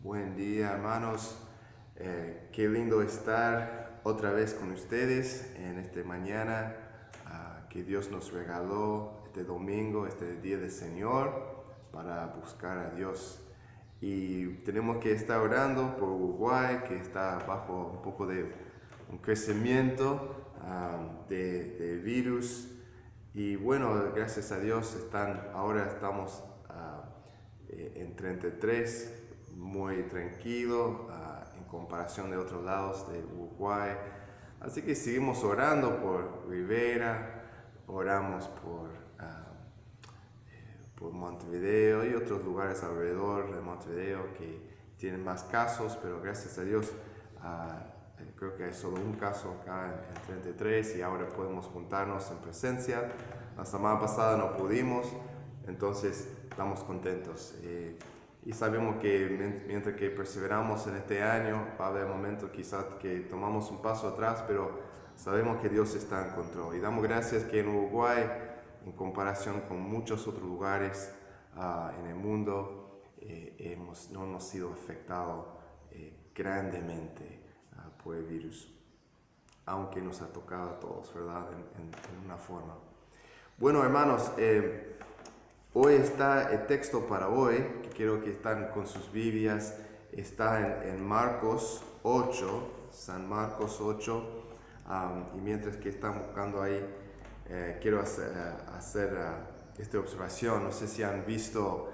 Buen día, hermanos. Qué lindo estar otra vez con ustedes en esta mañana que Dios nos regaló este domingo, este día del Señor, para buscar a Dios. Y tenemos que estar orando por Uruguay, que está bajo un poco de un crecimiento de virus. Y bueno, gracias a Dios ahora estamos en 33, muy tranquilo en comparación de otros lados de Uruguay. Así que seguimos orando por Rivera, oramos por Montevideo y otros lugares alrededor de Montevideo que tienen más casos, pero gracias a Dios creo que hay solo un caso acá en 33 y ahora podemos juntarnos en presencia. La semana pasada no pudimos, entonces estamos contentos. Y sabemos que mientras que perseveramos en este año, va a haber momentos quizás que tomamos un paso atrás, pero sabemos que Dios está en control. Y damos gracias que en Uruguay, en comparación con muchos otros lugares en el mundo, no hemos sido afectados grandemente por el virus, aunque nos ha tocado a todos, ¿verdad? En una forma. Bueno, hermanos, hoy está el texto para hoy, que quiero que están con sus Biblias, está en Marcos 8, San Marcos 8, y mientras que están buscando ahí, quiero hacer esta observación. No sé si han visto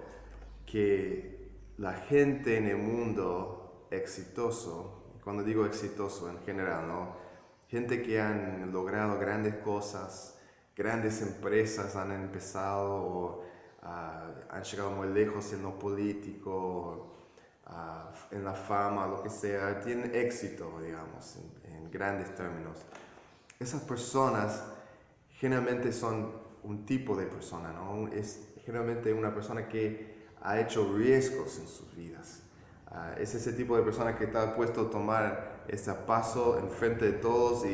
que la gente en el mundo exitoso, cuando digo exitoso en general, ¿no? Gente que han logrado grandes cosas, grandes empresas han empezado o han llegado muy lejos en lo político, en la fama, lo que sea, tienen éxito, digamos, en grandes términos. Esas personas generalmente son un tipo de persona, ¿no? Es generalmente una persona que ha hecho riesgos en sus vidas. Es ese tipo de persona que está dispuesto a tomar ese paso en frente de todos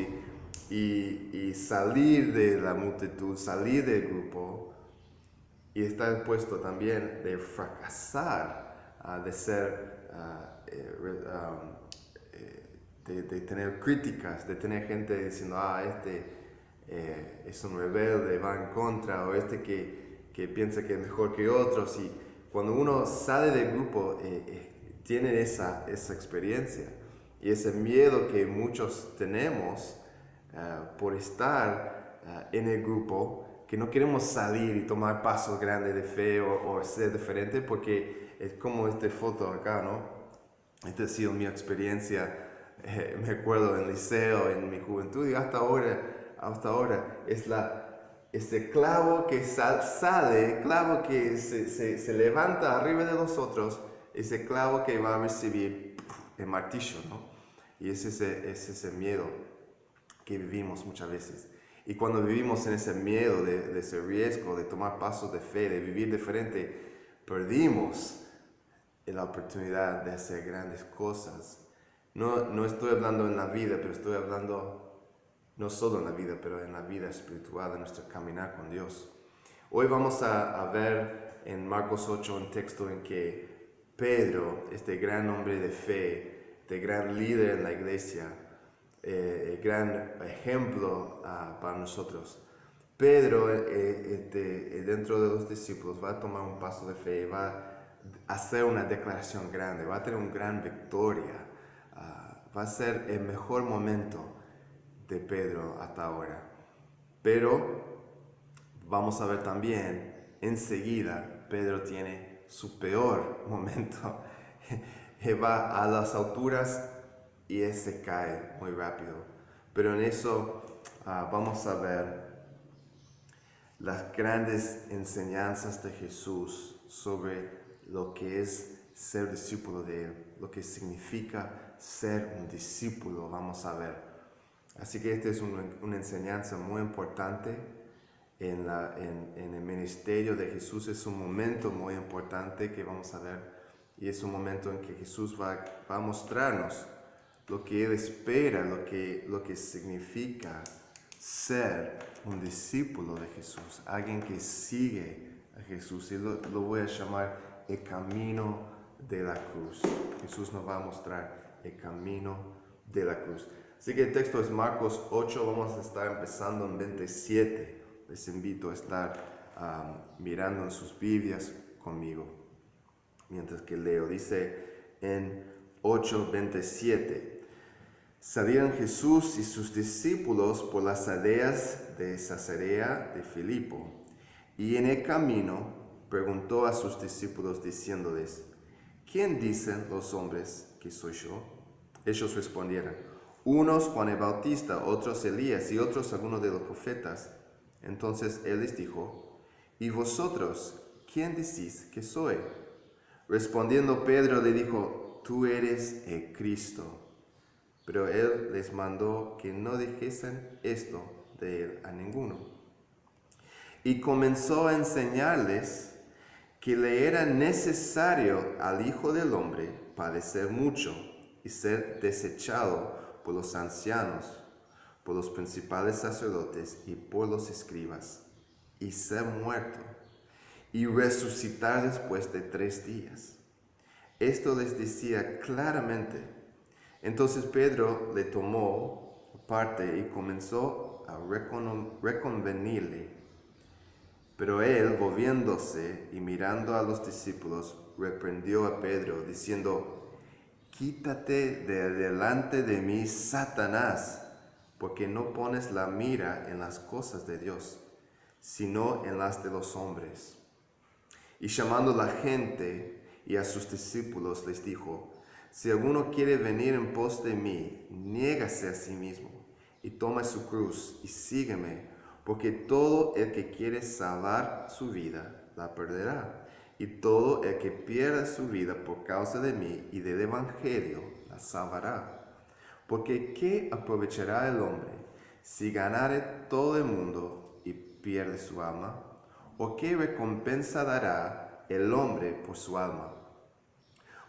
y salir de la multitud, salir del grupo, y está dispuesto también de fracasar, de ser, de tener críticas, de tener gente diciendo, es un rebelde, va en contra, o que piensa que es mejor que otros. Y cuando uno sale del grupo, tiene esa experiencia y ese miedo que muchos tenemos por estar en el grupo, que no queremos salir y tomar pasos grandes de fe o ser diferente, porque es como esta foto acá, ¿no? Esta ha sido mi experiencia, me acuerdo en el liceo, en mi juventud, y hasta ahora es ese clavo que sale, clavo que se levanta arriba de nosotros, ese clavo que va a recibir el martillo, ¿no? Y es ese miedo que vivimos muchas veces. Y cuando vivimos en ese miedo de ese riesgo, de tomar pasos de fe, de vivir diferente, perdimos la oportunidad de hacer grandes cosas. No estoy hablando en la vida, pero estoy hablando no solo en la vida, pero en la vida espiritual, de nuestro caminar con Dios. Hoy vamos a ver en Marcos 8 un texto en que Pedro, este gran hombre de fe, este gran líder en la iglesia, gran ejemplo para nosotros. Pedro, dentro de los discípulos, va a tomar un paso de fe, va a hacer una declaración grande, va a tener una gran victoria, va a ser el mejor momento de Pedro hasta ahora. Pero vamos a ver también, enseguida, Pedro tiene su peor momento. Va a las alturas y se cae muy rápido. Pero en eso vamos a ver las grandes enseñanzas de Jesús sobre lo que es ser discípulo de Él, lo que significa ser un discípulo, vamos a ver. Así que esta es una enseñanza muy importante en el ministerio de Jesús. Es un momento muy importante que vamos a ver, y es un momento en que Jesús va a mostrarnos lo que Él espera, lo que significa ser un discípulo de Jesús, alguien que sigue a Jesús. Y lo voy a llamar el camino de la cruz. Jesús nos va a mostrar el camino de la cruz. Así que el texto es Marcos 8, vamos a estar empezando en 27. Les invito a estar mirando en sus Biblias conmigo mientras que leo. Dice en 8:27: Salieron Jesús y sus discípulos por las aldeas de Cesarea de Filipo, y en el camino preguntó a sus discípulos diciéndoles: ¿Quién dicen los hombres que soy yo? Ellos respondieron: unos Juan el Bautista, otros Elías y otros algunos de los profetas. Entonces él les dijo: ¿Y vosotros quién decís que soy? Respondiendo Pedro le dijo: Tú eres el Cristo. Pero él les mandó que no dijesen esto de él a ninguno. Y comenzó a enseñarles que le era necesario al Hijo del Hombre padecer mucho y ser desechado por los ancianos, por los principales sacerdotes y por los escribas, y ser muerto, y resucitar después de 3 días. Esto les decía claramente. Entonces Pedro le tomó aparte y comenzó a reconvenirle. Pero él, volviéndose y mirando a los discípulos, reprendió a Pedro, diciendo: Quítate de delante de mí, Satanás, porque no pones la mira en las cosas de Dios, sino en las de los hombres. Y llamando a la gente y a sus discípulos, les dijo: Si alguno quiere venir en pos de mí, niégase a sí mismo, y tome su cruz, y sígueme, porque todo el que quiere salvar su vida, la perderá, y todo el que pierda su vida por causa de mí y del Evangelio, la salvará. Porque ¿qué aprovechará el hombre si ganare todo el mundo y pierde su alma? ¿O qué recompensa dará el hombre por su alma?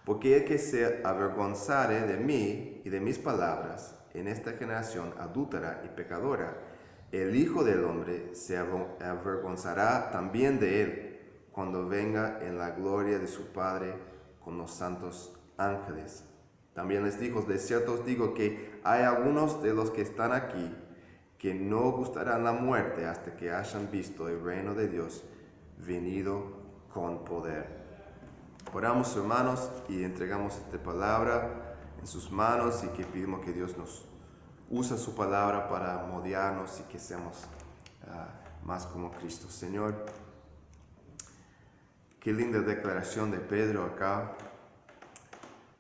Porque el que se avergonzare de mí y de mis palabras en esta generación adúltera y pecadora, el Hijo del Hombre se avergonzará también de él cuando venga en la gloria de su Padre con los santos ángeles. También les dijo: de cierto os digo que hay algunos de los que están aquí que no gustarán la muerte hasta que hayan visto el reino de Dios venido con poder. Oramos, hermanos, y entregamos esta palabra en sus manos, y que pedimos que Dios nos use su palabra para moldearnos y que seamos más como Cristo. Señor, qué linda declaración de Pedro acá,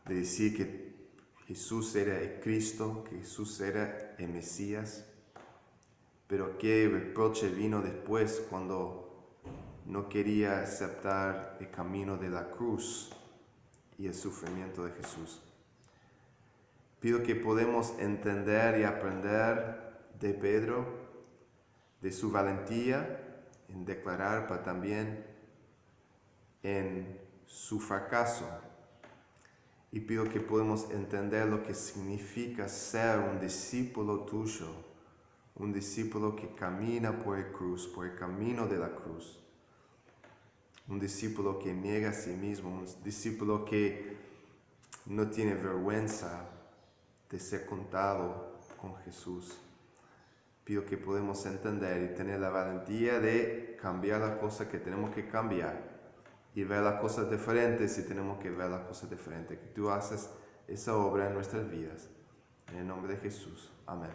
de decir que Jesús era el Cristo, que Jesús era el Mesías. Pero qué reproche vino después cuando no quería aceptar el camino de la cruz y el sufrimiento de Jesús. Pido que podamos entender y aprender de Pedro, de su valentía en declarar, pero también en su fracaso. Y pido que podamos entender lo que significa ser un discípulo tuyo, un discípulo que camina por el camino de la cruz. Un discípulo que niega a sí mismo, un discípulo que no tiene vergüenza de ser contado con Jesús. Pido que podamos entender y tener la valentía de cambiar las cosas que tenemos que cambiar y ver las cosas diferentes si tenemos que ver las cosas diferentes. Que tú haces esa obra en nuestras vidas. En el nombre de Jesús. Amén.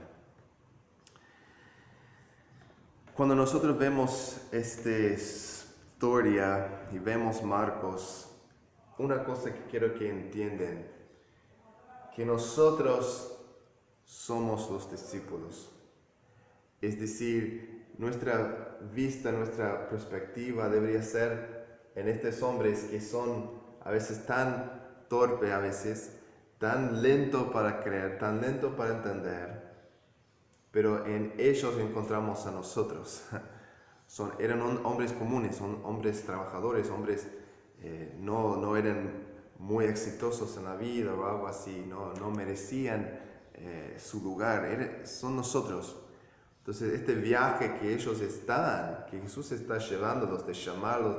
Cuando nosotros vemos esta historia y vemos Marcos, una cosa que quiero que entiendan, que nosotros somos los discípulos. Es decir, nuestra vista, nuestra perspectiva debería ser en estos hombres que son a veces tan torpes, a veces tan lento para creer, tan lento para entender, pero en ellos encontramos a nosotros. Eran hombres comunes, son hombres trabajadores, hombres no eran muy exitosos en la vida o algo así, no merecían su lugar, son nosotros. Entonces este viaje que ellos que Jesús está llevándolos, de llamarlos,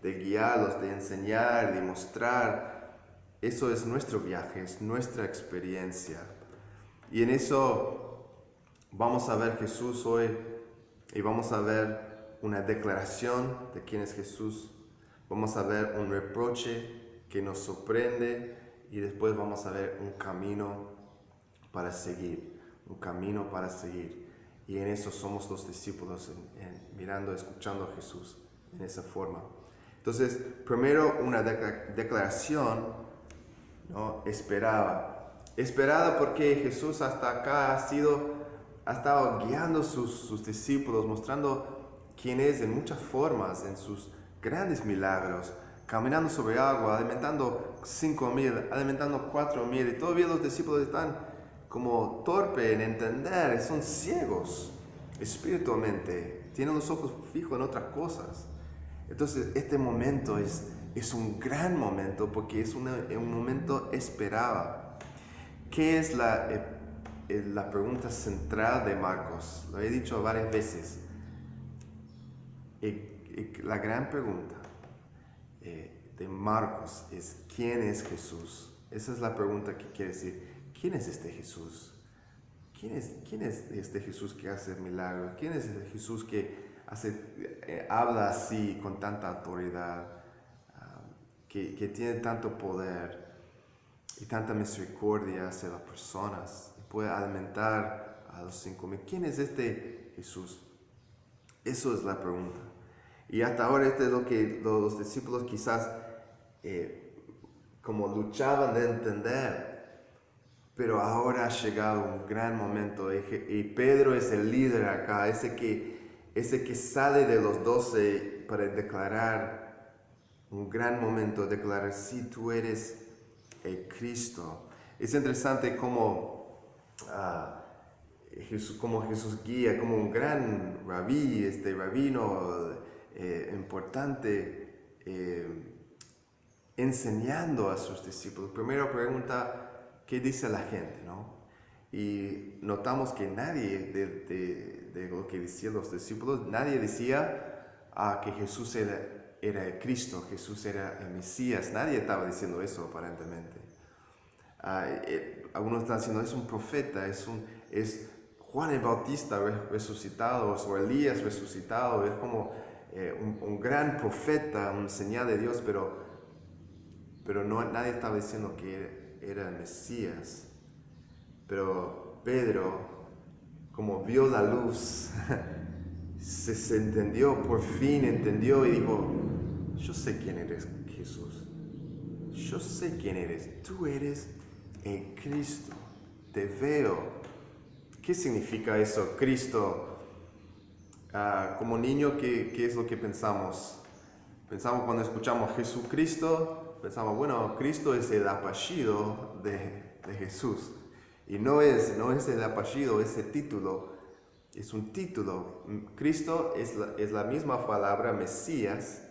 de guiarlos, de enseñar, de mostrar, Eso es nuestro viaje, es nuestra experiencia. Y en eso vamos a ver Jesús hoy y vamos a ver una declaración de quién es Jesús. Vamos a ver un reproche que nos sorprende y después vamos a ver un camino para seguir, un camino para seguir. Y en eso somos los discípulos, mirando, escuchando a Jesús en esa forma. Entonces, primero una declaración, ¿no? Esperada porque Jesús hasta acá ha estado guiando sus discípulos, mostrando quién es en muchas formas, en sus grandes milagros, caminando sobre agua, alimentando 5,000, alimentando 4,000, y todavía los discípulos están como torpes en entender, son ciegos espiritualmente, tienen los ojos fijos en otras cosas. Entonces este momento es un gran momento porque es un momento esperado. ¿Qué es la pregunta central de Marcos? Lo he dicho varias veces. La gran pregunta de Marcos es: ¿quién es Jesús? Esa es la pregunta que quiere decir: ¿quién es este Jesús? ¿Quién es este Jesús que hace milagros? ¿Quién es este Jesús que habla así con tanta autoridad, que tiene tanto poder y tanta misericordia hacia las personas, puede alimentar a los 5,000? ¿Quién es este Jesús? Eso es la pregunta. Y hasta ahora este es lo que los discípulos quizás como luchaban de entender. Pero ahora ha llegado un gran momento y Pedro es el líder acá, ese que sale de los 12 para declarar un gran momento, declarar: sí, tú eres el Cristo. Es interesante cómo Jesús guía, como un gran rabino importante, enseñando a sus discípulos. Primero pregunta: ¿qué dice la gente, no? Y notamos que nadie de lo que decían los discípulos, nadie decía que Jesús era el Cristo, Jesús era el Mesías. Nadie estaba diciendo eso aparentemente. Algunos están diciendo: es un profeta, es Juan el Bautista resucitado, o Elías resucitado, es como un gran profeta, un señal de Dios, pero nadie estaba diciendo que era el Mesías. Pero Pedro, como vio la luz, se entendió, por fin entendió y dijo: yo sé quién eres, Jesús. Yo sé quién eres. Tú eres el Cristo. Te veo. ¿Qué significa eso, Cristo? Como niño, ¿qué es lo que pensamos? Pensamos cuando escuchamos Jesucristo, pensamos: bueno, Cristo es el apellido de Jesús. Y no es el apellido, ese título, es un título. Cristo es la misma palabra Mesías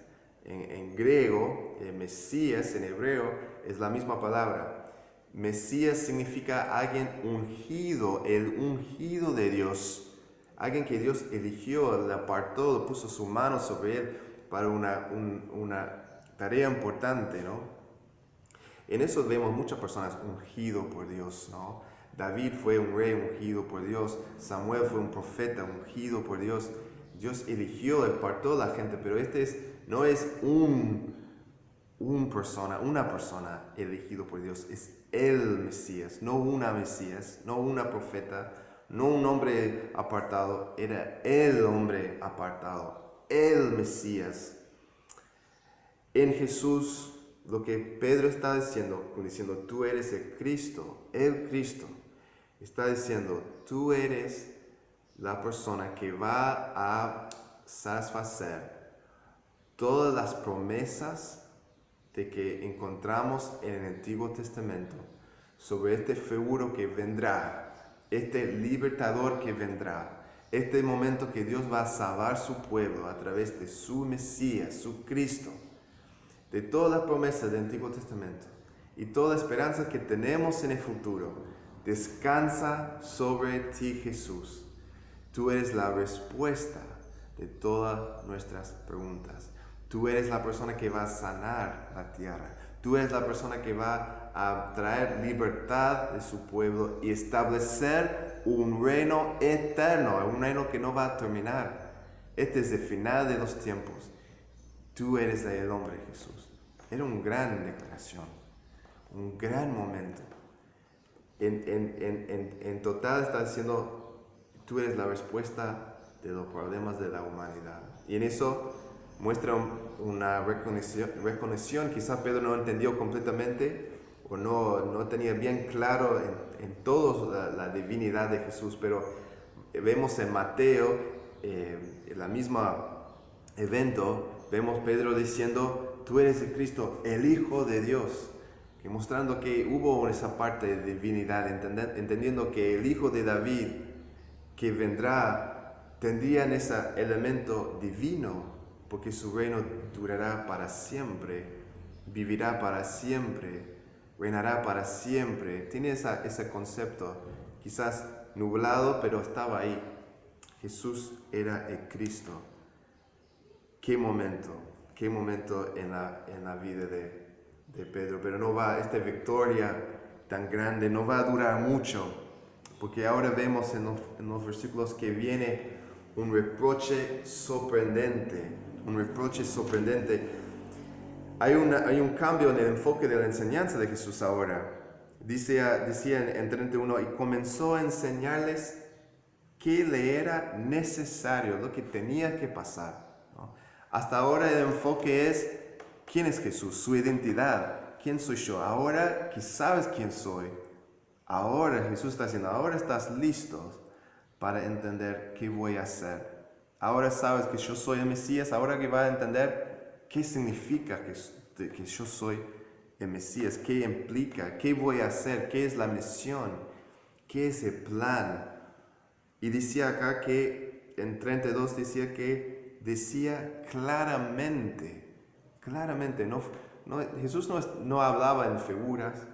en griego, Mesías en hebreo es la misma palabra. Mesías significa alguien ungido, el ungido de Dios, alguien que Dios eligió, le apartó, puso su mano sobre él para una tarea importante, ¿no? En eso vemos muchas personas ungidos por Dios, ¿no? David fue un rey ungido por Dios, Samuel fue un profeta ungido por Dios. Dios eligió, apartó a la gente, pero no es una persona elegido por Dios, es el Mesías, no una Mesías, no una profeta, no un hombre apartado, era el hombre apartado, el Mesías. En Jesús, lo que Pedro está diciendo, tú eres el Cristo, está diciendo: tú eres la persona que va a satisfacer todas las promesas de que encontramos en el Antiguo Testamento sobre este futuro que vendrá, este libertador que vendrá, este momento que Dios va a salvar su pueblo a través de su Mesías, su Cristo. De todas las promesas del Antiguo Testamento y toda esperanza que tenemos en el futuro, descansa sobre ti, Jesús. Tú eres la respuesta de todas nuestras preguntas. Tú eres la persona que va a sanar la tierra. Tú eres la persona que va a traer libertad de su pueblo y establecer un reino eterno, un reino que no va a terminar. Este es el final de los tiempos. Tú eres el hombre, Jesús. Era una gran declaración, un gran momento. En total está diciendo, tú eres la respuesta de los problemas de la humanidad. Y en eso muestra una reconexión. Quizás Pedro no entendió completamente o no tenía bien claro en todos la divinidad de Jesús, pero vemos en Mateo, en la misma evento, vemos Pedro diciendo, tú eres el Cristo, el Hijo de Dios. Y mostrando que hubo esa parte de divinidad, entendiendo que el Hijo de David que vendrá tendría ese elemento divino, porque su reino durará para siempre, vivirá para siempre, reinará para siempre. Tiene ese concepto, quizás nublado, pero estaba ahí. Jesús era el Cristo. Qué momento en la vida de Pedro, pero no va, esta victoria tan grande no va a durar mucho, porque ahora vemos en los versículos que viene un reproche sorprendente. Hay un cambio en el enfoque de la enseñanza de Jesús ahora. Decía en 31, y comenzó a enseñarles qué le era necesario, lo que tenía que pasar, ¿no? Hasta ahora el enfoque es, ¿quién es Jesús? Su identidad. ¿Quién soy yo? Ahora que sabes quién soy, ahora Jesús está diciendo, ahora estás listos para entender qué voy a hacer. Ahora sabes que yo soy el Mesías, ahora que vas a entender qué significa que yo soy el Mesías, qué implica, qué voy a hacer, qué es la misión, qué es el plan. Y decía acá que en 32 decía claramente, Jesús no hablaba en figuras,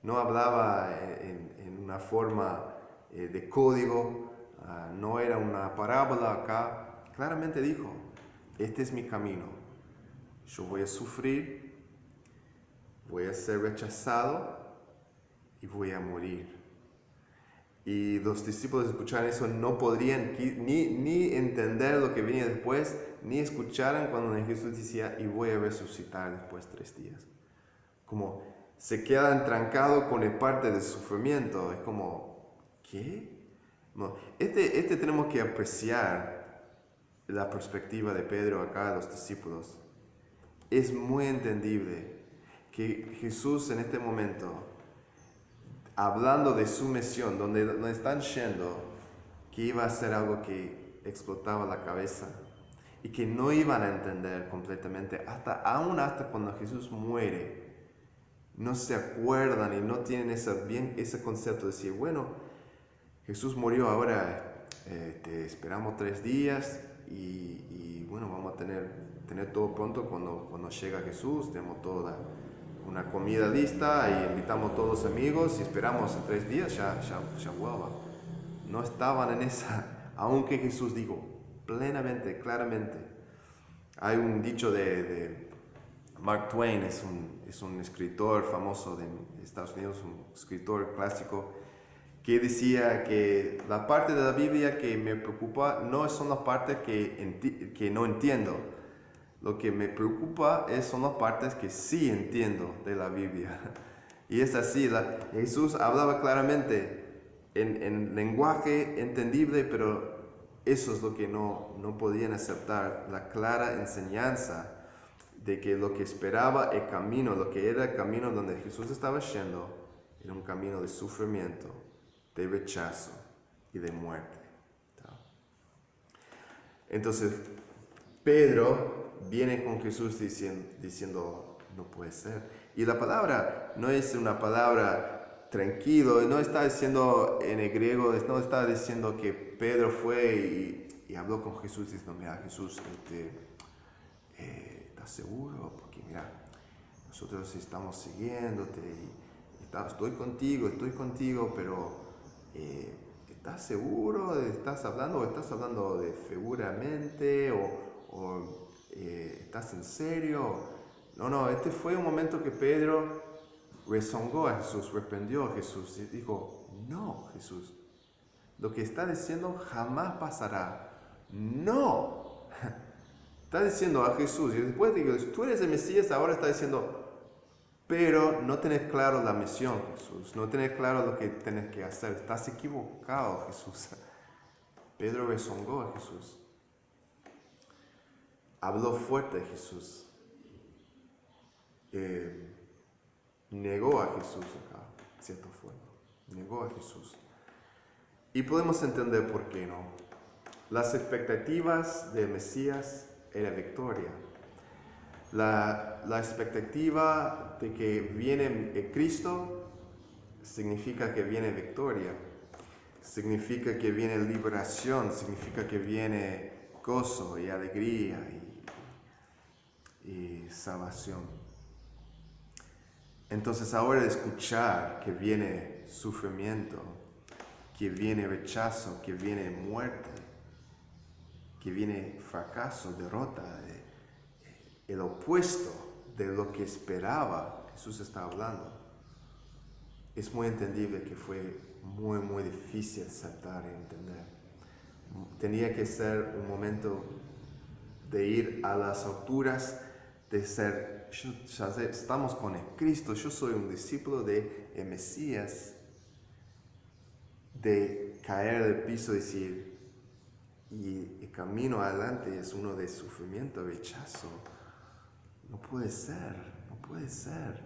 no hablaba en una forma de código, no era una parábola acá. Claramente dijo, este es mi camino, yo voy a sufrir, voy a ser rechazado y voy a morir. Y los discípulos escucharon eso, no podrían ni entender lo que venía después, ni escucharan cuando Jesús decía, y voy a resucitar después de 3 días. Como se quedan trancados con el parte del sufrimiento. Es como, ¿qué? No, tenemos que apreciar la perspectiva de Pedro acá, los discípulos. Es muy entendible que Jesús en este momento, hablando de su misión, donde están yendo, que iba a ser algo que explotaba la cabeza y que no iban a entender completamente, aún hasta cuando Jesús muere, no se acuerdan y no tienen ese concepto de decir, bueno, Jesús murió, ahora te esperamos 3 días y bueno, vamos a tener todo pronto cuando llega Jesús, tenemos toda una comida lista y invitamos a todos los amigos y esperamos en 3 días ya vuelva. No estaban en esa, aunque Jesús dijo plenamente, claramente. Hay un dicho de Mark Twain, es un escritor famoso de Estados Unidos, un escritor clásico, que decía que la parte de la Biblia que me preocupa no son las partes que no entiendo. Lo que me preocupa son las partes que sí entiendo de la Biblia. Y es así, Jesús hablaba claramente en lenguaje entendible, pero eso es lo que no podían aceptar, la clara enseñanza de que lo que esperaba el camino, lo que era el camino donde Jesús estaba yendo, era un camino de sufrimiento, de rechazo y de muerte. Entonces, Pedro viene con Jesús diciendo, no puede ser. Y la palabra no es una palabra tranquilo, no está diciendo en el griego, no está diciendo que Pedro fue y habló con Jesús diciendo, mira Jesús, ¿estás seguro? Porque mira, nosotros estamos siguiéndote y estoy contigo, pero ¿estás seguro? ¿Estás hablando de figuramente o estás en serio? No, este fue un momento que Pedro rezongó a Jesús, reprendió a Jesús y dijo, no, Jesús, lo que está diciendo jamás pasará. No. Está diciendo a Jesús, y después digo, tú eres el Mesías, ahora está diciendo, pero no tenés claro la misión, Jesús, no tenés claro lo que tenés que hacer, estás equivocado, Jesús. Pedro rezongó a Jesús, habló fuerte a Jesús, negó a Jesús acá, de cierta forma, negó a Jesús. Y podemos entender por qué no. Las expectativas del Mesías era victoria. La expectativa de que viene Cristo significa que viene victoria, significa que viene liberación, significa que viene gozo y alegría y salvación. Entonces ahora escuchar que viene sufrimiento, que viene rechazo, que viene muerte, que viene fracaso, derrota, el opuesto de lo que esperaba, Jesús está hablando. Es muy entendible que fue muy, muy difícil aceptar y entender. Tenía que ser un momento de ir a las alturas, de ser, estamos con el Cristo, yo soy un discípulo de el Mesías, de caer del piso y decir, y el camino adelante es uno de sufrimiento, rechazo. No puede ser, no puede ser.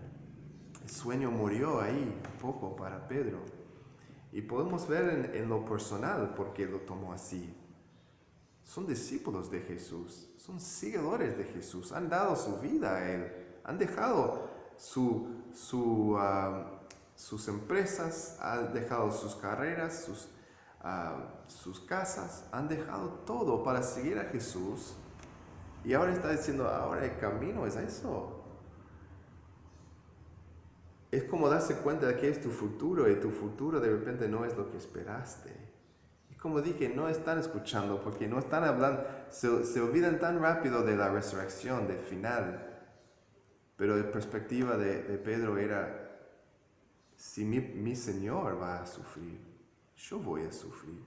El sueño murió ahí un poco para Pedro. Y podemos ver en lo personal por qué lo tomó así. Son discípulos de Jesús, son seguidores de Jesús, han dado su vida a Él, han dejado sus empresas, han dejado sus carreras, sus casas, han dejado todo para seguir a Jesús. Y ahora está diciendo, ahora el camino es eso. Es como darse cuenta de que es tu futuro y tu futuro de repente no es lo que esperaste. Y como dije, no están escuchando porque no están hablando, se olvidan tan rápido de la resurrección, del final. Pero la perspectiva de Pedro era, si mi Señor va a sufrir, yo voy a sufrir.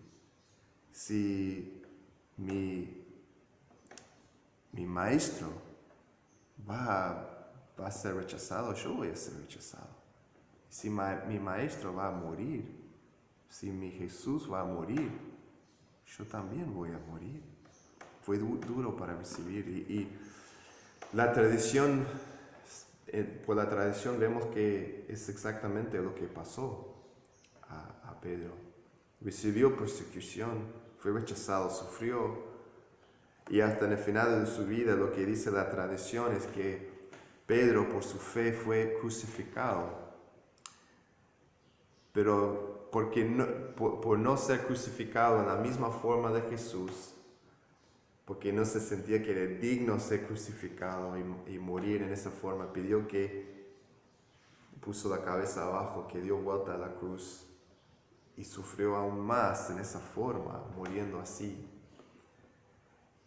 Si mi maestro va a ser rechazado, yo voy a ser rechazado. Si mi maestro va a morir, si mi Jesús va a morir, yo también voy a morir. Fue duro para recibir y la tradición, por la tradición vemos que es exactamente lo que pasó a Pedro. Recibió persecución, fue rechazado, sufrió. Y hasta en el final de su vida lo que dice la tradición es que Pedro por su fe fue crucificado. Pero por no ser crucificado en la misma forma de Jesús, porque no se sentía que era digno ser crucificado y morir en esa forma, pidió que puso la cabeza abajo, que dio vuelta a la cruz y sufrió aún más en esa forma, muriendo así.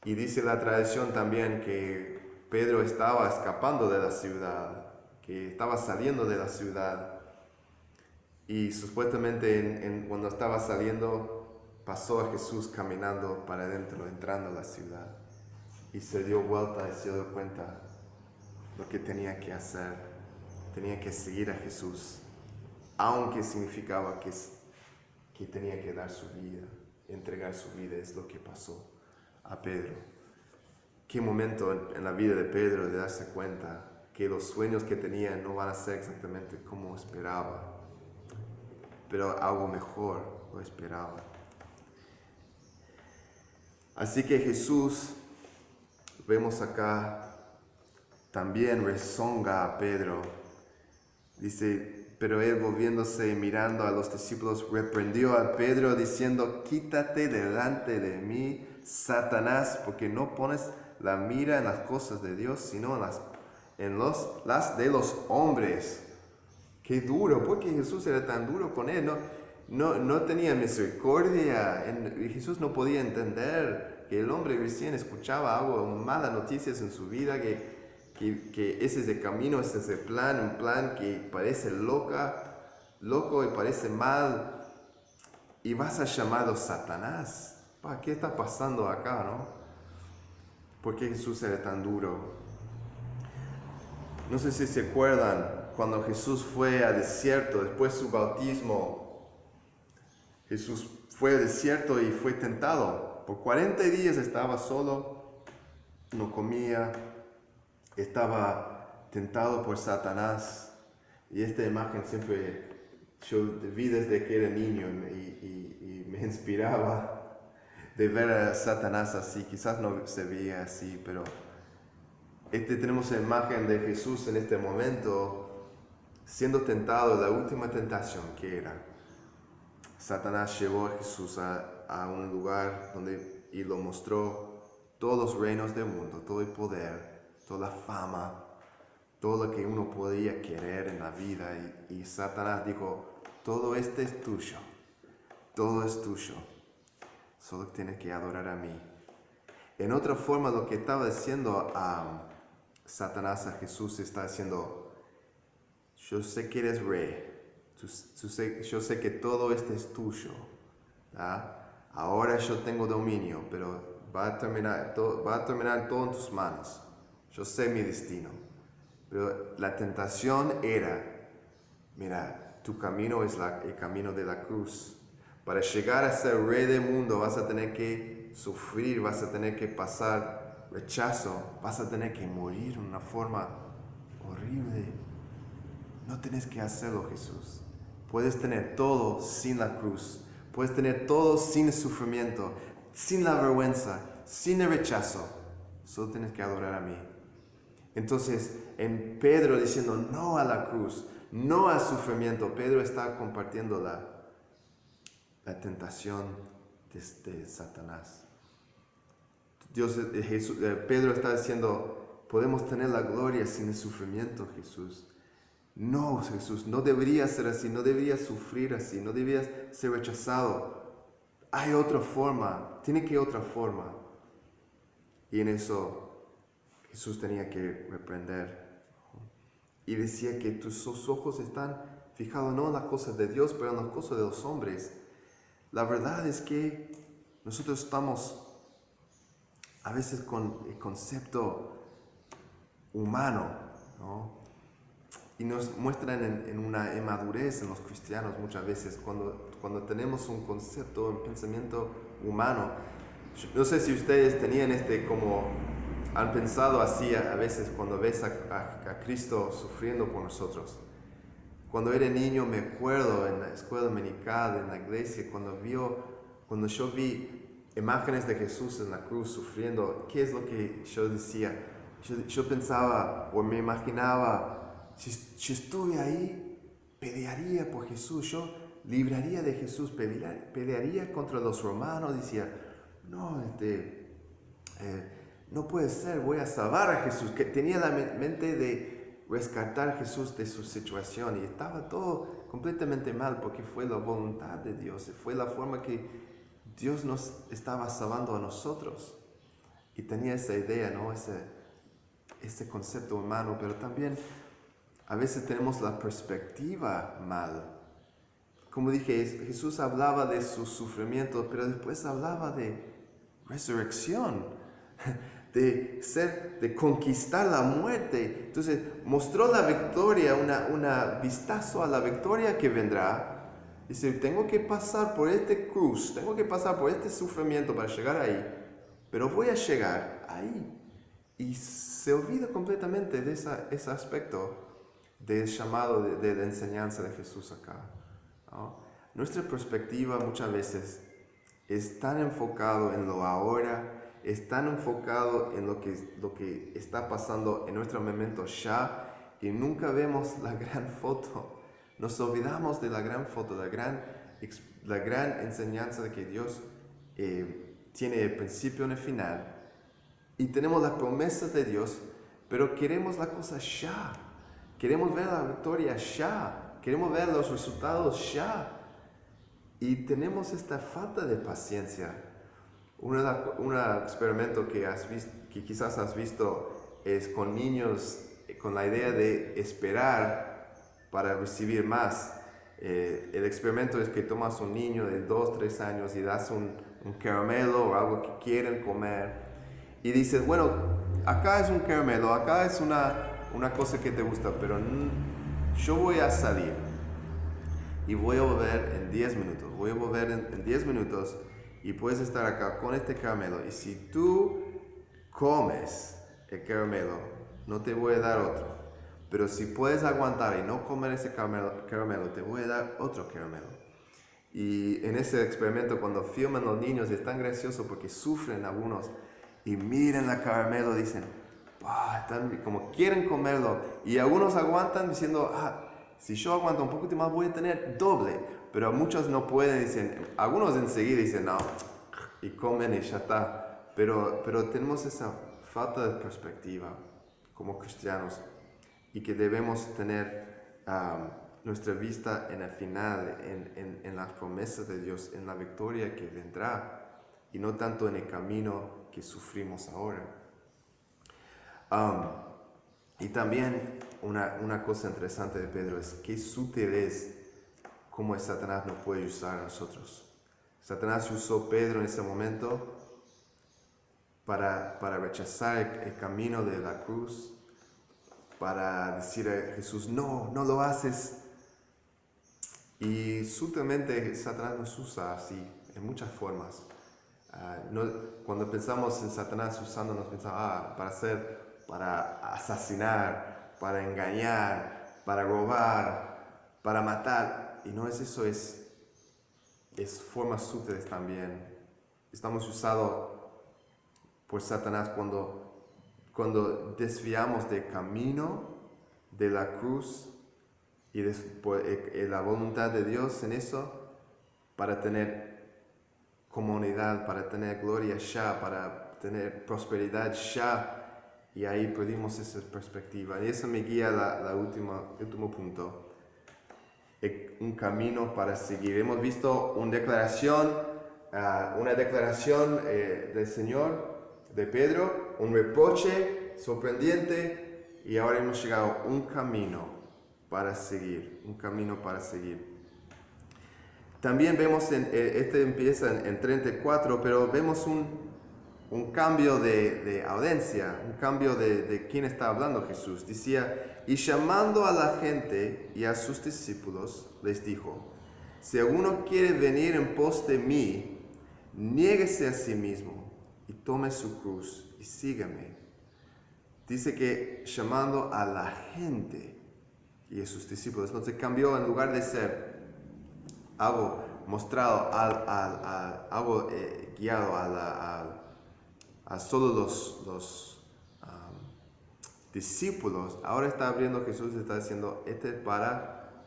Y dice la tradición también que Pedro estaba escapando de la ciudad, que estaba saliendo de la ciudad y supuestamente cuando estaba saliendo pasó a Jesús caminando para adentro, entrando a la ciudad y se dio vuelta y se dio cuenta lo que tenía que hacer, tenía que seguir a Jesús, aunque significaba que tenía que dar su vida, entregar su vida, es lo que pasó a Pedro. Qué momento en la vida de Pedro de darse cuenta que los sueños que tenía no van a ser exactamente como esperaba, pero algo mejor lo esperaba. Así que Jesús, vemos acá, también rezonga a Pedro. Dice, pero él volviéndose y mirando a los discípulos, reprendió a Pedro diciendo, quítate delante de mí, Satanás, porque no pones la mira en las cosas de Dios, sino en las de los hombres. Qué duro, porque Jesús era tan duro con él, no tenía misericordia. Jesús no podía entender que el hombre recién escuchaba algo, malas noticias en su vida, que ese es el camino, ese es el plan, un plan que parece loco y parece mal, y vas a llamarlo Satanás. ¿Qué está pasando acá, no? ¿Por qué Jesús era tan duro? No sé si se acuerdan, cuando Jesús fue al desierto, después de su bautismo, Jesús fue al desierto y fue tentado. Por 40 días estaba solo, no comía, estaba tentado por Satanás. Y esta imagen siempre yo vi desde que era niño y me inspiraba de ver a Satanás así. Quizás no se veía así, pero tenemos la imagen de Jesús en este momento siendo tentado, la última tentación que era. Satanás llevó a Jesús a un lugar y lo mostró todos los reinos del mundo, todo el poder, toda la fama, todo lo que uno podía querer en la vida. Y Satanás dijo, todo esto es tuyo, todo es tuyo, solo tienes que adorar a mí. En otra forma, lo que estaba diciendo Satanás a Jesús está diciendo, yo sé que eres rey, yo sé que todo esto es tuyo, ¿verdad? Ahora yo tengo dominio, pero va a terminar todo en tus manos. Yo sé mi destino. Pero la tentación era, mira, tu camino es el camino de la cruz. Para llegar a ser rey del mundo vas a tener que sufrir, vas a tener que pasar rechazo, vas a tener que morir de una forma horrible. No tienes que hacerlo, Jesús. Puedes tener todo sin la cruz. Puedes tener todo sin el sufrimiento, sin la vergüenza, sin el rechazo. Solo tienes que adorar a mí. Entonces, en Pedro diciendo no a la cruz, no al sufrimiento, Pedro está compartiendo la tentación de Satanás. Pedro está diciendo, podemos tener la gloria sin el sufrimiento, Jesús. No, Jesús, no deberías ser así, no deberías sufrir así, no deberías ser rechazado. Hay otra forma, tiene que haber otra forma. Y en eso Jesús tenía que reprender. Y decía que tus ojos están fijados no en las cosas de Dios, pero en las cosas de los hombres. La verdad es que nosotros estamos a veces con el concepto humano, ¿no? Y nos muestran en una inmadurez en los cristianos muchas veces cuando tenemos un concepto, un pensamiento humano. No sé si ustedes tenían han pensado así a veces cuando ves a Cristo sufriendo por nosotros. Cuando era niño me acuerdo en la escuela dominical, en la iglesia, cuando yo vi imágenes de Jesús en la cruz sufriendo, ¿qué es lo que yo decía? Yo pensaba o me imaginaba, si estuve ahí, pelearía por Jesús, yo libraría de Jesús, pelearía contra los romanos, decía, no, no puede ser, voy a salvar a Jesús, que tenía la mente de rescatar a Jesús de su situación y estaba todo completamente mal porque fue la voluntad de Dios, fue la forma que Dios nos estaba salvando a nosotros y tenía esa idea, ¿no? Ese concepto humano, pero también a veces tenemos la perspectiva mal. Como dije, Jesús hablaba de sus sufrimientos, pero después hablaba de resurrección, de conquistar la muerte. Entonces mostró la victoria, una vistazo a la victoria que vendrá. Dice, tengo que pasar por este cruz, tengo que pasar por este sufrimiento para llegar ahí, pero voy a llegar ahí. Y se olvida completamente de ese aspecto del llamado, de la enseñanza de Jesús acá, ¿no? Nuestra perspectiva muchas veces es tan enfocado en lo ahora, es tan enfocado en lo que está pasando en nuestro momento ya, y nunca vemos la gran foto. Nos olvidamos de la gran foto, la gran enseñanza de que Dios tiene el principio y el final, y tenemos las promesas de Dios, pero queremos la cosa ya. Queremos ver la victoria ya. Queremos ver los resultados ya. Y tenemos esta falta de paciencia. Un experimento que quizás has visto es con niños, con la idea de esperar para recibir más. El experimento es que tomas un niño de 2, 3 años y das un caramelo o algo que quieren comer y dices, bueno, acá es un caramelo, acá es una cosa que te gusta, pero yo voy a salir y voy a volver en 10 minutos, voy a volver en 10 minutos y puedes estar acá con este caramelo y si tú comes el caramelo, no te voy a dar otro. Pero si puedes aguantar y no comer ese caramelo, te voy a dar otro caramelo. Y en ese experimento, cuando filman los niños, es tan gracioso porque sufren algunos y miran el caramelo, dicen, están como quieren comerlo. Y algunos aguantan diciendo, si yo aguanto un poquito más voy a tener doble. Pero muchos no pueden, dicen, algunos enseguida dicen, no, y comen y ya está. Pero tenemos esa falta de perspectiva como cristianos y que debemos tener nuestra vista en el final, en las promesas de Dios, en la victoria que vendrá y no tanto en el camino que sufrimos ahora. Y también una cosa interesante de Pedro es qué sutil es cómo Satanás nos puede usar a nosotros. Satanás usó a Pedro en ese momento para rechazar el camino de la cruz, para decir a Jesús, no lo haces. Y sutilmente Satanás nos usa así, en muchas formas. Cuando pensamos en Satanás usándonos, pensamos, para asesinar, para engañar, para robar, para matar. Y no es eso, es formas sutiles también. Estamos usados por Satanás cuando desviamos del camino de la cruz y la voluntad de Dios en eso para tener comunidad, para tener gloria ya, para tener prosperidad ya. Y ahí perdimos esa perspectiva. Y eso me guía al último punto. Un camino para seguir. Hemos visto una declaración del Señor, de Pedro, un reproche sorprendente y ahora hemos llegado a un camino para seguir. También vemos, este empieza en 34, pero vemos un cambio de audiencia, un cambio de quién está hablando Jesús. Decía, y llamando a la gente y a sus discípulos, les dijo, si alguno quiere venir en pos de mí, niéguese a sí mismo y tome su cruz y sígame. Dice que llamando a la gente y a sus discípulos, entonces cambió, en lugar de ser algo mostrado, algo guiado a solo los discípulos, ahora está abriendo Jesús y está diciendo, este es para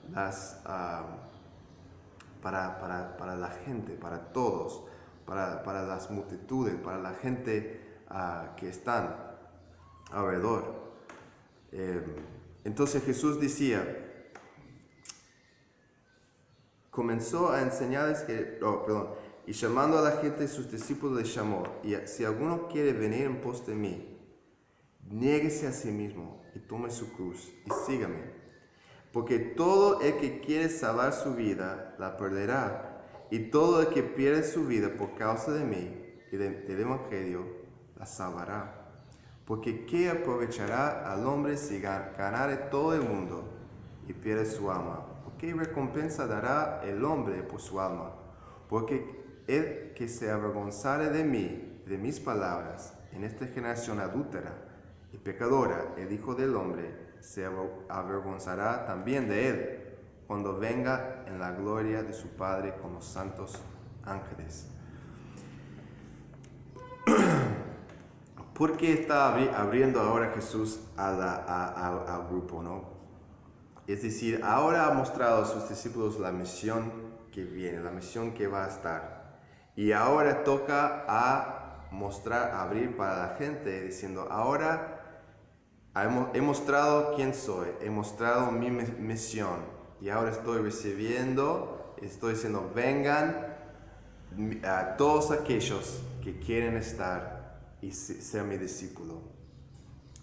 la gente, para todos, para las multitudes, para la gente que están alrededor. Entonces Jesús decía, comenzó a enseñarles y llamando a la gente, sus discípulos les llamó, y si alguno quiere venir en pos de mí, niéguese a sí mismo y tome su cruz y sígame. Porque todo el que quiere salvar su vida, la perderá, y todo el que pierde su vida por causa de mí y del Evangelio, la salvará. Porque ¿qué aprovechará al hombre si ganare todo el mundo y pierde su alma? ¿Qué recompensa dará el hombre por su alma? Porque el que se avergonzare de mí, de mis palabras, en esta generación adúltera y pecadora, el Hijo del Hombre se avergonzará también de él, cuando venga en la gloria de su Padre con los santos ángeles. ¿Por qué está abriendo ahora Jesús al grupo, no? Es decir, ahora ha mostrado a sus discípulos la misión que viene, la misión que va a estar. Y ahora toca abrir para la gente, diciendo, ahora he mostrado quién soy, he mostrado mi misión. Y ahora estoy diciendo, vengan a todos aquellos que quieren estar y ser mi discípulo.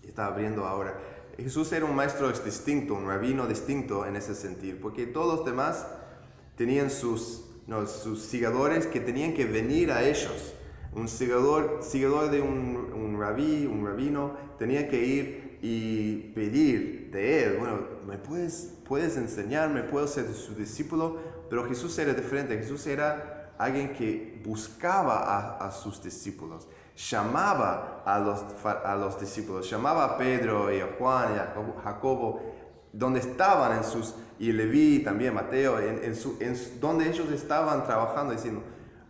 Está abriendo ahora. Jesús era un maestro distinto, un rabino distinto en ese sentido, porque todos los demás tenían sus seguidores que tenían que venir a ellos. Un seguidor de un rabino, tenía que ir y pedir de él, bueno, ¿me puedes enseñarme? ¿Puedo ser su discípulo? Pero Jesús era diferente. Jesús era alguien que buscaba a sus discípulos, llamaba a los discípulos, llamaba a Pedro y a Juan y a Jacobo, donde estaban y Leví también, Mateo, donde ellos estaban trabajando, diciendo,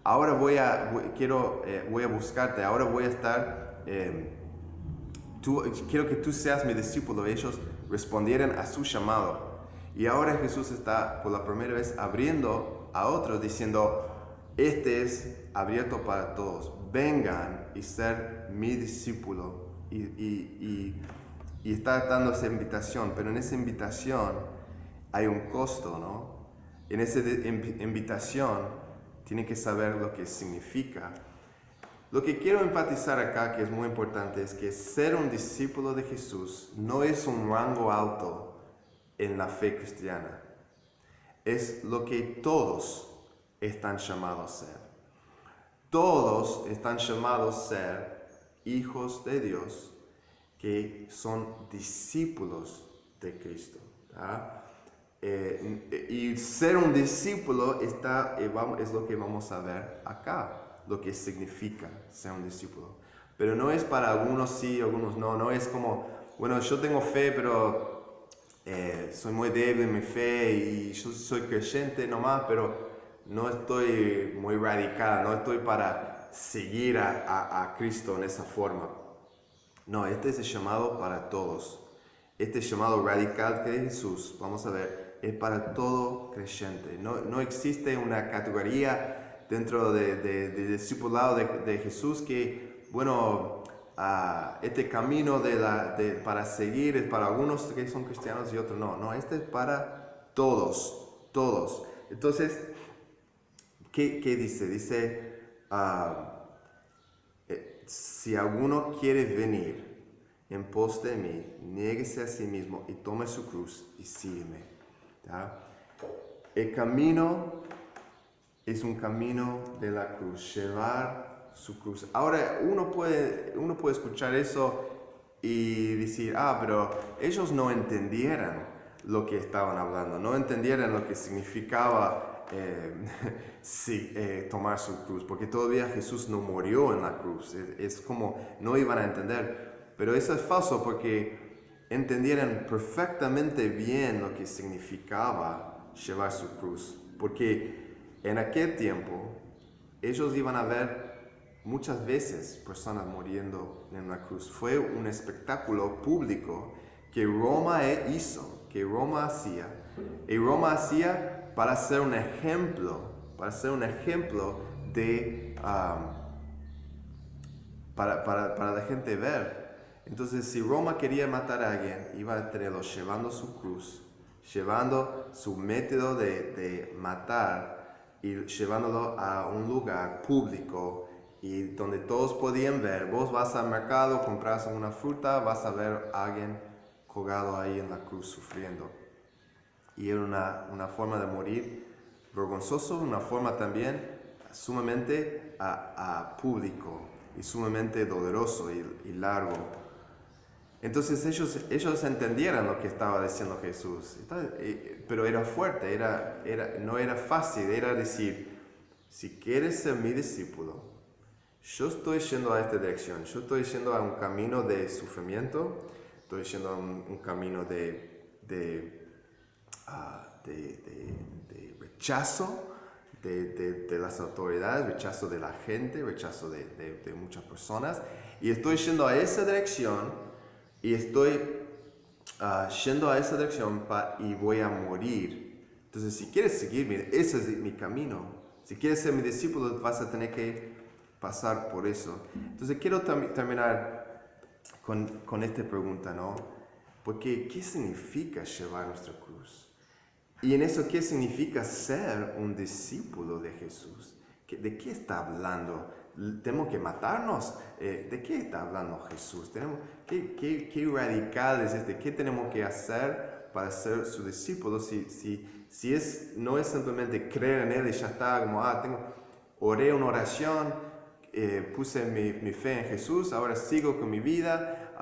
ahora voy a buscarte, ahora voy a estar, quiero que tú seas mi discípulo. Ellos respondieron a su llamado. Y ahora Jesús está por la primera vez abriendo a otros, diciendo, este es abierto para todos, vengan y ser mi discípulo. Y está dando esa invitación, pero en esa invitación hay un costo, ¿no? En esa invitación tiene que saber lo que significa. Lo que quiero enfatizar acá, que es muy importante, es que ser un discípulo de Jesús no es un rango alto en la fe cristiana. Es lo que todos están llamados a ser. Todos están llamados a ser hijos de Dios que son discípulos de Cristo. Y ser un discípulo es lo que vamos a ver acá, lo que significa ser un discípulo. Pero no es para algunos sí, algunos no. No es como, bueno, yo tengo fe, pero soy muy débil en mi fe y yo soy creyente nomás, pero no estoy muy radical, no estoy para seguir a Cristo en esa forma. No, este es el llamado para todos. Este llamado radical que de Jesús, vamos a ver, es para todo creyente. No existe una categoría dentro del discipulado de Jesús que, bueno, este camino para seguir es para algunos que son cristianos y otros no. No, este es para todos, todos. Entonces, ¿qué dice? Dice, si alguno quiere venir en pos de mí, niéguese a sí mismo y tome su cruz y sígueme. ¿Ya? El camino es un camino de la cruz, llevar su cruz. Ahora, uno puede escuchar eso y decir, pero ellos no entendieran lo que estaban hablando, no entendieran lo que significaba tomar su cruz, porque todavía Jesús no murió en la cruz. Es como no iban a entender. Pero eso es falso, porque entendieran perfectamente bien lo que significaba llevar su cruz. Porque en aquel tiempo ellos iban a ver muchas veces personas muriendo en la cruz. Fue un espectáculo público que Roma hizo, que Roma hacía. Y Roma hacía para ser un ejemplo de para la gente ver. Entonces, si Roma quería matar a alguien, iba a tenerlo llevando su cruz, llevando su método de matar y llevándolo a un lugar público y donde todos podían ver. Vos vas al mercado, compras una fruta, vas a ver a alguien colgado ahí en la cruz sufriendo. Y era una forma de morir vergonzoso, una forma también sumamente público y sumamente doloroso y largo. Entonces ellos entendieran lo que estaba diciendo Jesús, pero era fuerte, no era fácil, era decir, si quieres ser mi discípulo, yo estoy yendo a esta dirección, yo estoy yendo a un camino de sufrimiento, estoy yendo a un camino de rechazo de las autoridades, rechazo de la gente, rechazo de muchas personas, y estoy yendo a esa dirección. Y estoy yendo a esa dirección y voy a morir. Entonces, si quieres seguirme, ese es mi camino. Si quieres ser mi discípulo, vas a tener que pasar por eso. Entonces, quiero terminar con esta pregunta, ¿no? Porque, ¿qué significa llevar nuestra cruz? Y en eso, ¿qué significa ser un discípulo de Jesús? ¿De qué está hablando tenemos que matarnos. ¿De qué está hablando Jesús? ¿Qué radical es este? ¿Qué tenemos que hacer para ser su discípulo? No es simplemente creer en Él y ya está, como, oré una oración, puse mi fe en Jesús, ahora sigo con mi vida.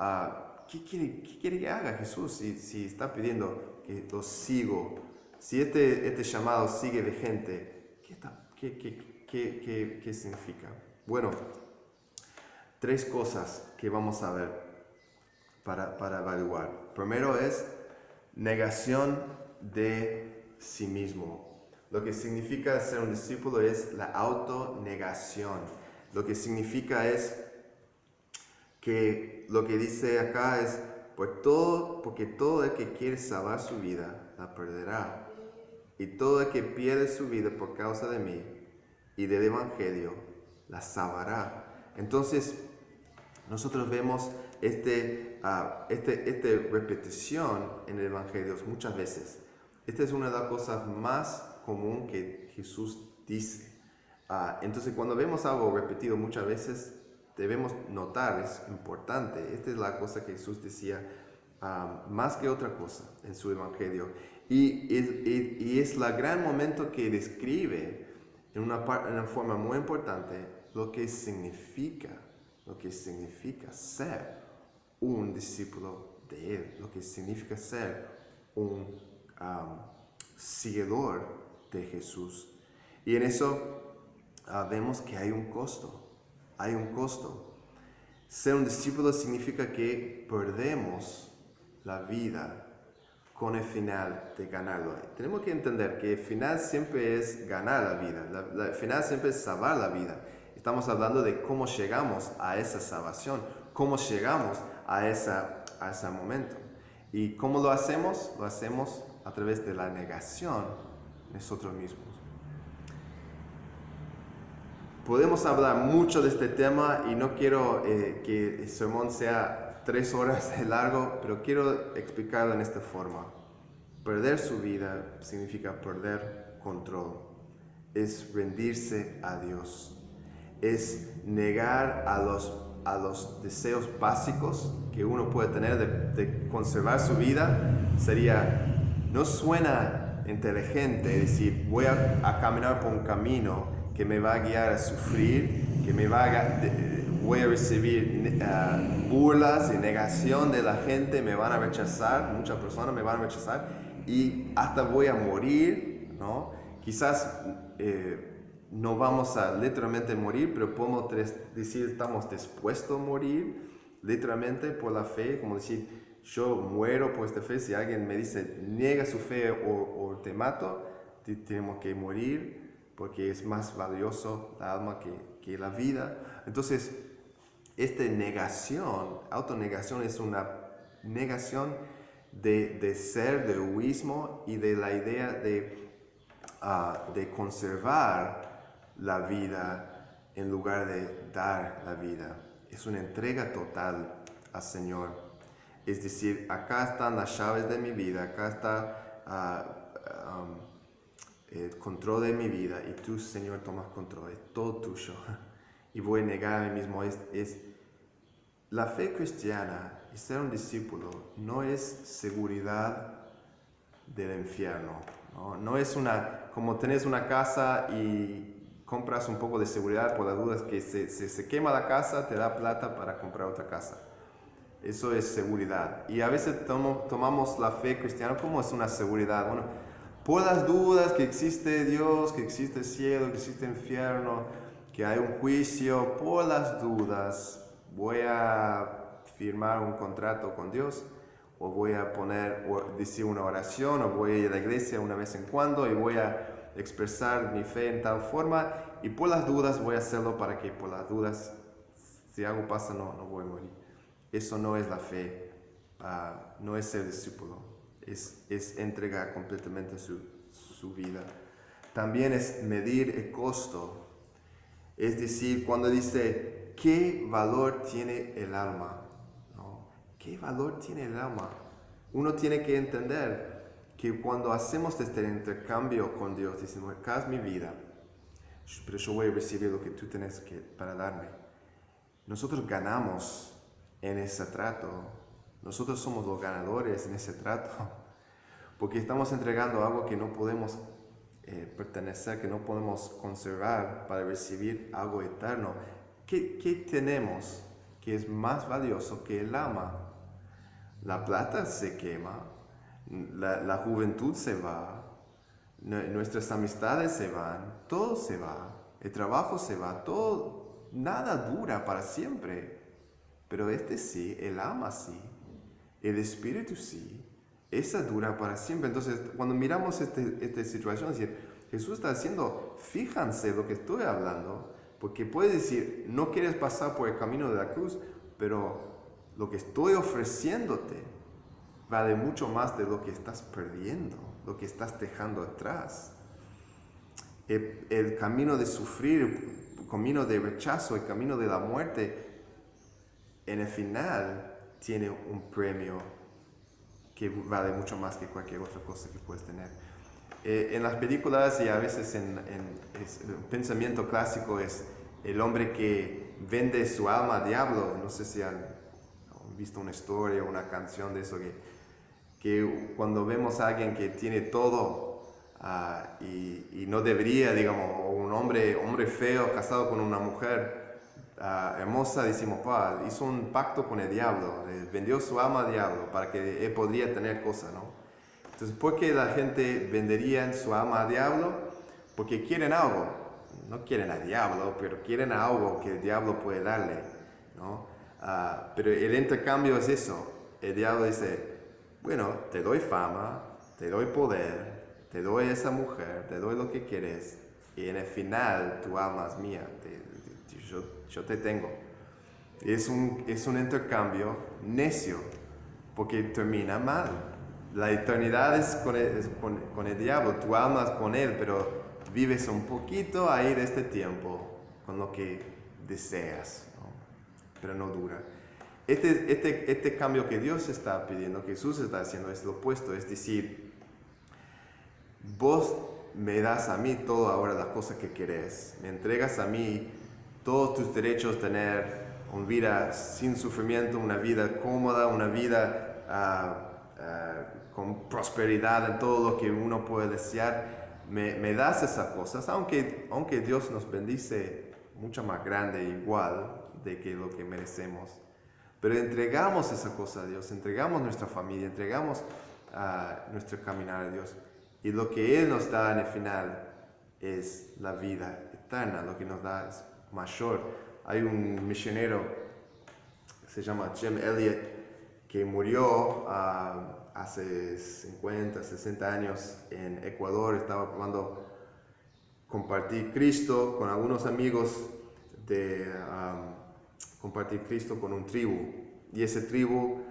¿Qué quiere que haga Jesús si está pidiendo que lo sigo? Si este llamado sigue vigente, ¿qué significa? Bueno, 3 cosas que vamos a ver para evaluar. Primero es negación de sí mismo. Lo que significa ser un discípulo es la autonegación. Lo que significa es que lo que dice acá es, porque todo el que quiere salvar su vida, la perderá. Y todo el que pierde su vida por causa de mí y del Evangelio, la salvará. Entonces, nosotros vemos esta repetición en el Evangelio muchas veces. Esta es una de las cosas más comunes que Jesús dice. Entonces, cuando vemos algo repetido muchas veces, debemos notar, es importante. Esta es la cosa que Jesús decía más que otra cosa en su Evangelio. Y es el gran momento que describe en una forma muy importante lo que significa ser un discípulo de Él, lo que significa ser un seguidor de Jesús. Y en eso vemos que hay un costo. Ser un discípulo significa que perdemos la vida con el final de ganarlo. Tenemos que entender que el final siempre es ganar la vida, el final siempre es salvar la vida. Estamos hablando de cómo llegamos a esa salvación, cómo llegamos a ese momento. ¿Y cómo lo hacemos? Lo hacemos a través de la negación de nosotros mismos. Podemos hablar mucho de este tema y no quiero que el sermón sea 3 horas de largo, pero quiero explicarlo en esta forma. Perder su vida significa perder control. Es rendirse a Dios. Es negar a los deseos básicos que uno puede tener de conservar su vida. No suena inteligente decir, voy a caminar por un camino que me va a guiar a sufrir, voy a recibir burlas y negación de la gente, me van a rechazar, muchas personas me van a rechazar y hasta voy a morir, ¿no? Quizás no vamos a literalmente morir, pero podemos decir estamos dispuestos a morir literalmente por la fe, como decir yo muero por esta fe. Si alguien me dice niega su fe o te mato, tenemos que morir porque es más valioso la alma que la vida. Entonces, esta autonegación es una negación de ser, de egoísmo y de la idea de conservar la vida en lugar de dar la vida. Es una entrega total al Señor. Es decir, acá están las llaves de mi vida, acá está el control de mi vida y tú, Señor, tomas control, es todo tuyo. Y voy a negar a mí mismo. La fe cristiana y ser un discípulo no es seguridad del infierno. No es como tenés una casa y compras un poco de seguridad por las dudas que se quema la casa, te da plata para comprar otra casa. Eso es seguridad. Y a veces tomamos la fe cristiana como es una seguridad. Bueno, por las dudas que existe Dios, que existe el cielo, que existe el infierno, que hay un juicio, por las dudas voy a firmar un contrato con Dios, o voy a decir una oración, o voy a ir a la iglesia una vez en cuando y voy a expresar mi fe en tal forma, y por las dudas voy a hacerlo para que por las dudas, si algo pasa, no voy a morir. Eso no es la fe, no es ser discípulo, es entregar completamente su vida. También es medir el costo. Es decir, cuando dice, ¿qué valor tiene el alma? ¿No? ¿Qué valor tiene el alma? Uno tiene que entender que cuando hacemos este intercambio con Dios, decimos, acá es mi vida, pero yo voy a recibir lo que tú tienes para darme. Nosotros ganamos en ese trato. Nosotros somos los ganadores en ese trato. Porque estamos entregando algo que no podemos pertenecer, que no podemos conservar para recibir algo eterno. ¿Qué tenemos que es más valioso que el alma? La plata se quema, la juventud se va, nuestras amistades se van, todo se va, el trabajo se va, todo, nada dura para siempre. Pero sí, el alma sí, el espíritu sí, esa dura para siempre. Entonces, cuando miramos esta situación, es decir, Jesús está diciendo, fíjense lo que estoy hablando, porque puedes decir, no quieres pasar por el camino de la cruz, pero lo que estoy ofreciéndote vale mucho más de lo que estás perdiendo, lo que estás dejando atrás. El camino de sufrir, el camino de rechazo, el camino de la muerte, en el final tiene un premio que vale mucho más que cualquier otra cosa que puedes tener. En las películas y a veces en el pensamiento clásico es el hombre que vende su alma al diablo. No sé si han visto una historia o una canción de eso, que cuando vemos a alguien que tiene todo y no debería, digamos, o un hombre feo casado con una mujer hermosa, decimos, hizo un pacto con el diablo, vendió su alma al diablo para que él podría tener cosas, ¿no? Entonces, ¿por qué la gente vendería su alma al diablo? Porque quieren algo. No quieren al diablo, pero quieren algo que el diablo puede darle, ¿no? Pero el intercambio es eso. El diablo dice, bueno, te doy fama, te doy poder, te doy esa mujer, te doy lo que quieres, y en el final tu alma es mía, yo te tengo. Es un intercambio necio, porque termina mal. La eternidad es con el diablo, tu alma es con él, pero vives un poquito ahí de este tiempo con lo que deseas, ¿no? Pero no dura. Este cambio que Dios está pidiendo, que Jesús está haciendo, es lo opuesto, es decir, vos me das a mí todo ahora las cosas que querés, me entregas a mí todos tus derechos, tener una vida sin sufrimiento, una vida cómoda, una vida con prosperidad en todo lo que uno puede desear. Me das esas cosas, aunque Dios nos bendice mucho más grande igual de que lo que merecemos. Pero entregamos esa cosa a Dios, entregamos nuestra familia, entregamos nuestro caminar a Dios. Y lo que Él nos da en el final es la vida eterna, lo que nos da es mayor. Hay un misionero, se llama Jim Elliot, que murió hace 50, 60 años en Ecuador. Estaba probando compartir Cristo con algunos amigos, compartir Cristo con un tribu. Y ese tribu,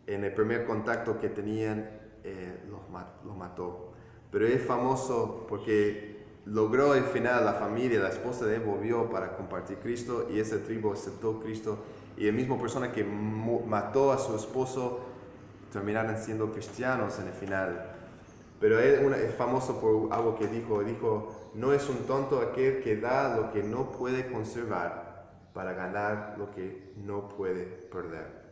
en el primer contacto que tenían, los mató. Pero es famoso porque logró al final, la familia, la esposa de él volvió para compartir Cristo, y ese tribu aceptó Cristo. Y la misma persona que mató a su esposo terminaron siendo cristianos en el final. Pero él es famoso por algo que dijo, no es un tonto aquel que da lo que no puede conservar para ganar lo que no puede perder.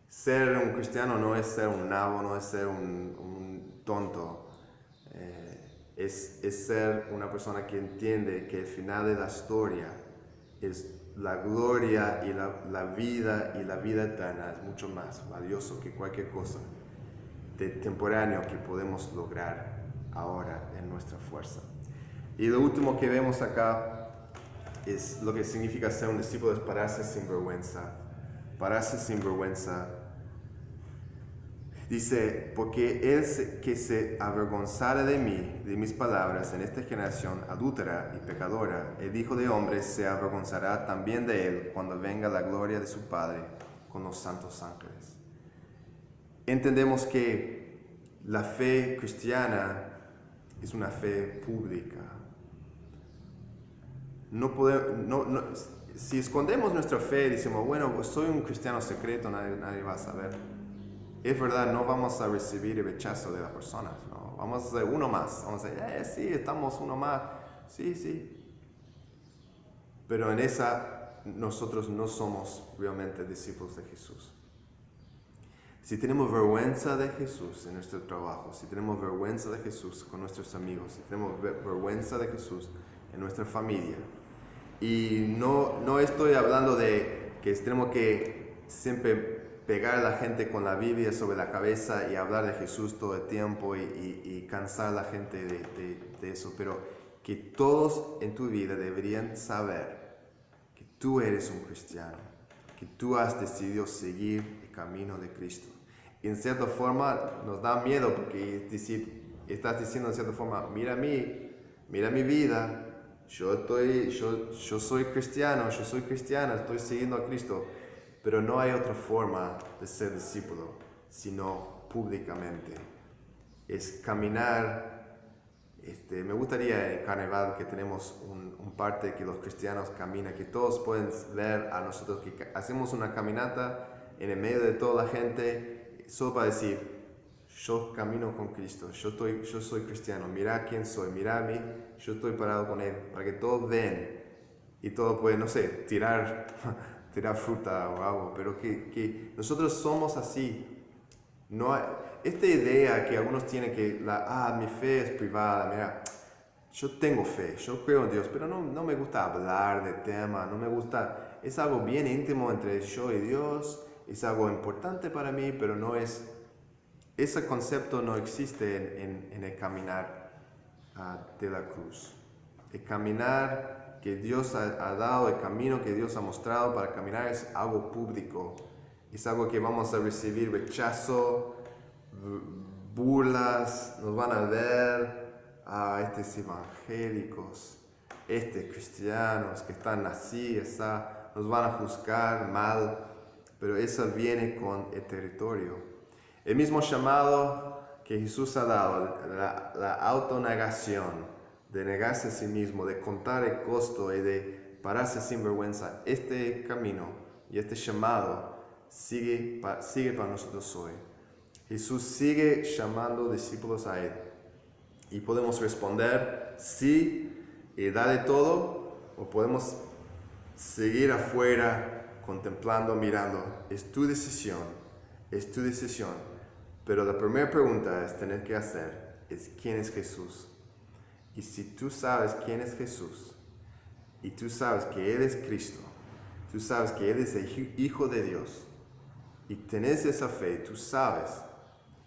Ser un cristiano no es ser un nabo, no es ser un tonto. Es ser una persona que entiende que el final de la historia es la gloria y la vida, y la vida eterna es mucho más valioso que cualquier cosa de temporáneo que podemos lograr ahora en nuestra fuerza. Y lo último que vemos acá es lo que significa ser un discípulo, es pararse sin vergüenza. Pararse sin vergüenza. Dice, porque él que se avergonzara de mí, de mis palabras, en esta generación adúltera y pecadora, el Hijo de Hombre se avergonzará también de él cuando venga la gloria de su Padre con los santos ángeles. Entendemos que la fe cristiana es una fe pública. Si escondemos nuestra fe y decimos, bueno, pues soy un cristiano secreto, nadie va a saber. Es verdad, no vamos a recibir el rechazo de las personas, ¿no? Vamos a ser uno más. Vamos a decir, sí, estamos uno más. Sí. Pero en esa nosotros no somos realmente discípulos de Jesús. Si tenemos vergüenza de Jesús en nuestro trabajo, si tenemos vergüenza de Jesús con nuestros amigos, si tenemos vergüenza de Jesús en nuestra familia, y no estoy hablando de que tenemos que siempre pegar a la gente con la Biblia sobre la cabeza y hablar de Jesús todo el tiempo y cansar a la gente de eso, pero que todos en tu vida deberían saber que tú eres un cristiano, que tú has decidido seguir el camino de Cristo. Y en cierta forma nos da miedo porque estás diciendo en cierta forma, mira mi vida, yo soy cristiano, yo soy cristiana, estoy siguiendo a Cristo, pero no hay otra forma de ser discípulo sino públicamente. Es caminar. Me gustaría en Carnaval que tenemos un parte que los cristianos caminan, que todos pueden ver a nosotros que hacemos una caminata en el medio de toda la gente, solo para decir, yo camino con Cristo, yo soy cristiano, mira quién soy, mira a mí, yo estoy parado con Él, para que todos ven y todos pueden, no sé, tirar fruta o algo, pero que nosotros somos así. No hay, esta idea que algunos tienen que mi fe es privada, mira, yo tengo fe, yo creo en Dios, pero no me gusta hablar de tema, no me gusta, es algo bien íntimo entre yo y Dios, es algo importante para mí, pero no es, ese concepto no existe en el caminar de la cruz. El caminar que Dios ha dado, el camino que Dios ha mostrado para caminar es algo público. Es algo que vamos a recibir rechazo, burlas, nos van a ver, estos evangélicos, estos cristianos que están así, nos van a juzgar mal, pero eso viene con el territorio. El mismo llamado que Jesús ha dado, la autonegación, de negarse a sí mismo, de contar el costo y de pararse sin vergüenza, este camino y este llamado sigue para nosotros hoy. Jesús sigue llamando discípulos a Él y podemos responder sí y da de todo, o podemos seguir afuera contemplando, mirando. Es tu decisión, pero la primera pregunta es tener que hacer es ¿quién es Jesús? Y si tú sabes quién es Jesús y tú sabes que Él es Cristo, tú sabes que Él es el Hijo de Dios, y tenés esa fe, tú sabes,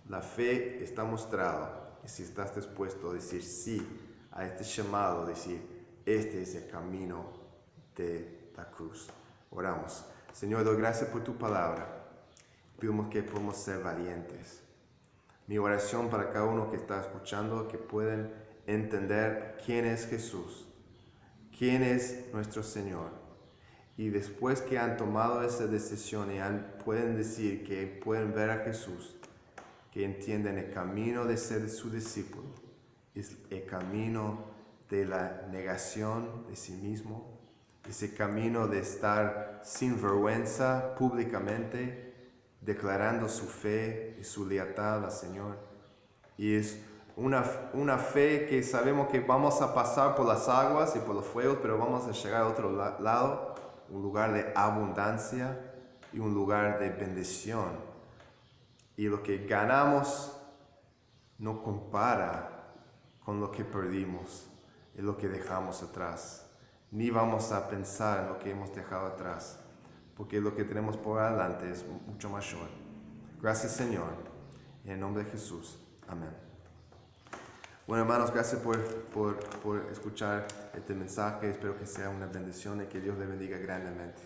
la fe está mostrada, y si estás dispuesto a decir sí a este llamado, decir, este es el camino de la cruz. Oramos. Señor, doy gracias por tu palabra. Pedimos que podamos ser valientes. Mi oración para cada uno que está escuchando, que puedan entender quién es Jesús, quién es nuestro Señor. Y después que han tomado esa decisión y pueden decir que pueden ver a Jesús, que entienden el camino de ser su discípulo, es el camino de la negación de sí mismo, es el camino de estar sin vergüenza públicamente, declarando su fe y su lealtad al Señor. Y es una fe que sabemos que vamos a pasar por las aguas y por los fuegos, pero vamos a llegar a otro lado, un lugar de abundancia y un lugar de bendición. Y lo que ganamos no compara con lo que perdimos y lo que dejamos atrás. Ni vamos a pensar en lo que hemos dejado atrás, porque lo que tenemos por adelante es mucho mayor. Gracias, Señor. En el nombre de Jesús. Amén. Bueno, hermanos, gracias por escuchar este mensaje. Espero que sea una bendición y que Dios le bendiga grandemente.